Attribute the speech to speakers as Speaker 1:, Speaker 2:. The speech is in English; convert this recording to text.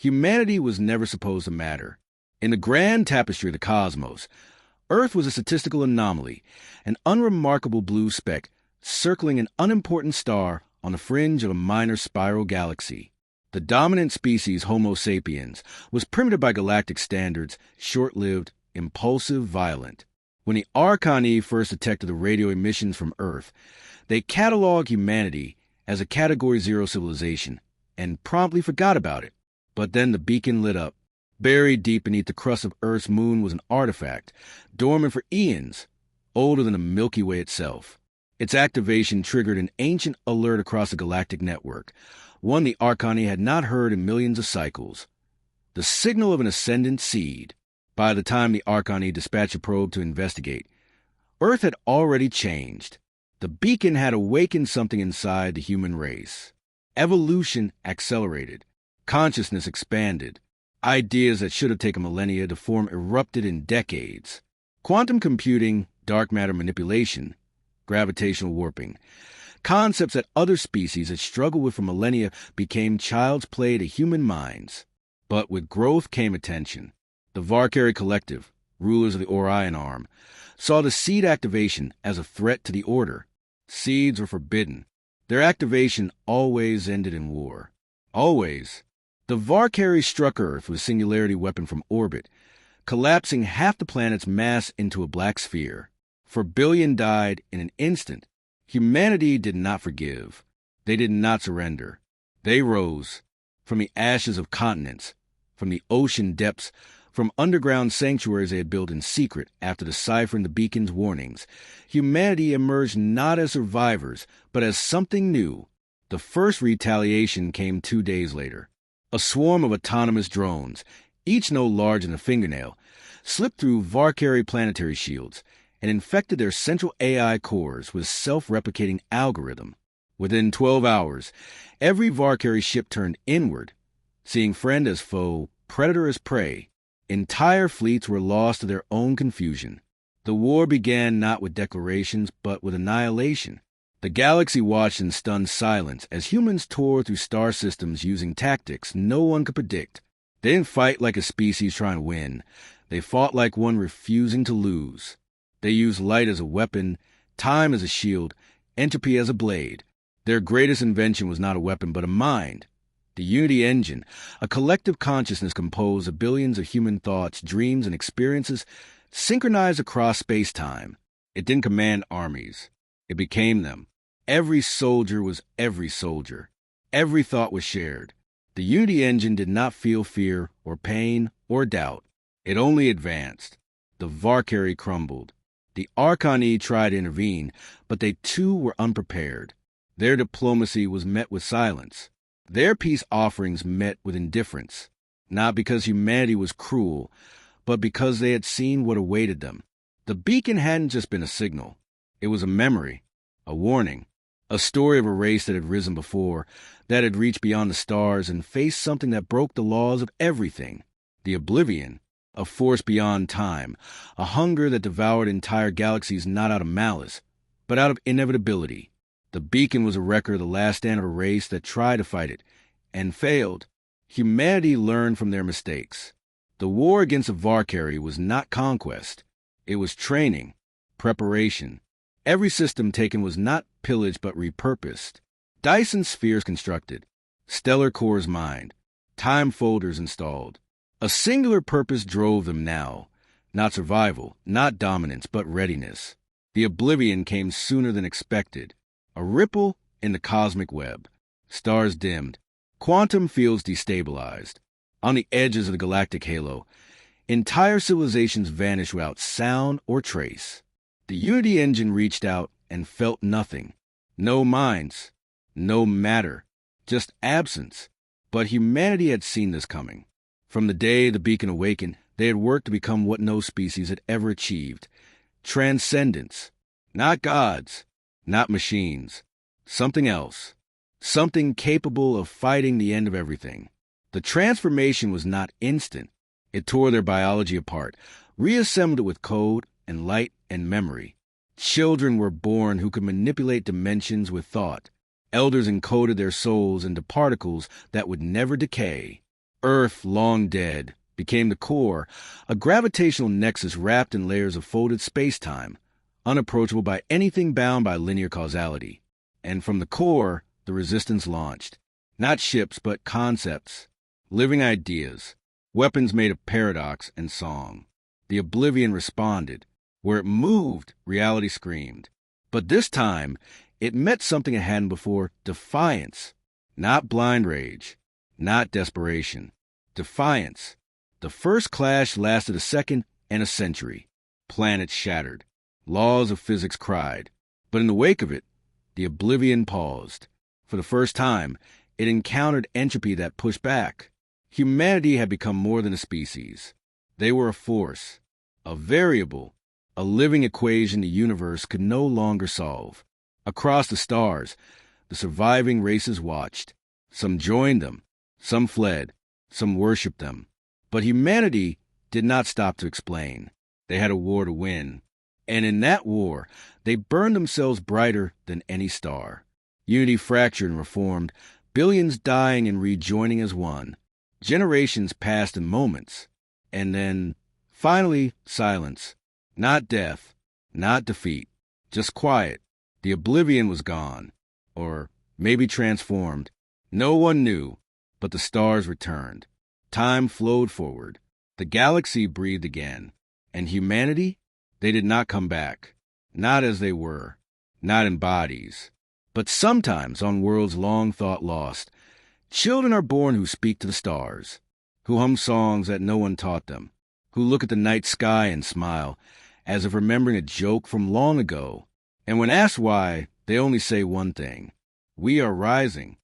Speaker 1: Humanity was never supposed to matter. In the grand tapestry of the cosmos, Earth was a statistical anomaly, an unremarkable blue speck circling an unimportant star on the fringe of a minor spiral galaxy. The dominant species, Homo sapiens, was primitive by galactic standards, short-lived, impulsive, violent. When the Archoni first detected the radio emissions from Earth, they cataloged humanity as a Category 0 civilization and promptly forgot about it. But then the beacon lit up. Buried deep beneath the crust of Earth's moon was an artifact, dormant for eons, older than the Milky Way itself. Its activation triggered an ancient alert across the galactic network, one the Archoni had not heard in millions of cycles. The signal of an ascendant seed. By the time the Archoni dispatched a probe to investigate, Earth had already changed. The beacon had awakened something inside the human race. Evolution accelerated. Consciousness expanded. Ideas that should have taken millennia to form erupted in decades. Quantum computing, dark matter manipulation, gravitational warping. Concepts that other species had struggled with for millennia became child's play to human minds. But with growth came attention. The Valkyrie Collective, rulers of the Orion Arm, saw the seed activation as a threat to the Order. Seeds were forbidden. Their activation always ended in war. Always. The Valkyrie struck Earth with a singularity weapon from orbit, collapsing half the planet's mass into a black sphere. 4 billion died in an instant. Humanity did not forgive. They did not surrender. They rose from the ashes of continents, from the ocean depths, from underground sanctuaries they had built in secret after deciphering the beacon's warnings. Humanity emerged not as survivors, but as something new. The first retaliation came 2 days later. A swarm of autonomous drones, each no larger than a fingernail, slipped through Valkyrie planetary shields and infected their central AI cores with self-replicating algorithm. Within 12 hours, every Valkyrie ship turned inward, seeing friend as foe, predator as prey. Entire fleets were lost to their own confusion. The war began not with declarations, but with annihilation. The galaxy watched in stunned silence as humans tore through star systems using tactics no one could predict. They didn't fight like a species trying to win. They fought like one refusing to lose. They used light as a weapon, time as a shield, entropy as a blade. Their greatest invention was not a weapon, but a mind. The Unity Engine, a collective consciousness composed of billions of human thoughts, dreams, and experiences synchronized across space-time. It didn't command armies. It became them. Every soldier was every soldier. Every thought was shared. The Unity Engine did not feel fear or pain or doubt. It only advanced. The Valkyrie crumbled. The Archoni tried to intervene, but they too were unprepared. Their diplomacy was met with silence. Their peace offerings met with indifference, not because humanity was cruel, but because they had seen what awaited them. The beacon hadn't just been a signal. It was a memory, a warning, a story of a race that had risen before, that had reached beyond the stars and faced something that broke the laws of everything. The Oblivion, a force beyond time, a hunger that devoured entire galaxies not out of malice, but out of inevitability. The beacon was a record of the last stand of a race that tried to fight it, and failed. Humanity learned from their mistakes. The war against the Valkyrie was not conquest. It was training, preparation. Every system taken was not pillaged but repurposed. Dyson spheres constructed. Stellar cores mined. Time folders installed. A singular purpose drove them now. Not survival, not dominance, but readiness. The Oblivion came sooner than expected. A ripple in the cosmic web. Stars dimmed. Quantum fields destabilized. On the edges of the galactic halo, entire civilizations vanished without sound or trace. The Unity Engine reached out and felt nothing. No minds. No matter. Just absence. But humanity had seen this coming. From the day the beacon awakened, they had worked to become what no species had ever achieved. Transcendence. Not gods. Not machines. Something else. Something capable of fighting the end of everything. The transformation was not instant. It tore their biology apart, reassembled it with code and light and memory. Children were born who could manipulate dimensions with thought. Elders encoded their souls into particles that would never decay. Earth, long dead, became the core, a gravitational nexus wrapped in layers of folded space-time, unapproachable by anything bound by linear causality. And from the core, the resistance launched. Not ships, but concepts, living ideas, weapons made of paradox and song. The Oblivion responded. Where it moved, reality screamed. But this time, it met something it hadn't before: defiance. Not blind rage, not desperation. Defiance. The first clash lasted a second and a century. Planets shattered. Laws of physics cried. But in the wake of it, the Oblivion paused. For the first time, it encountered entropy that pushed back. Humanity had become more than a species. They were a force, a variable, a living equation the universe could no longer solve. Across the stars, the surviving races watched. Some joined them, some fled, some worshipped them. But humanity did not stop to explain. They had a war to win. And in that war, they burned themselves brighter than any star. Unity fractured and reformed, billions dying and rejoining as one. Generations passed in moments. And then, finally, silence. Not death, not defeat, just quiet. The Oblivion was gone. Or maybe transformed. No one knew, but the stars returned. Time flowed forward. The galaxy breathed again. And humanity? They did not come back. Not as they were. Not in bodies. But sometimes on worlds long thought lost, children are born who speak to the stars, who hum songs that no one taught them, who look at the night sky and smile, as if remembering a joke from long ago. And when asked why, they only say one thing: we are rising.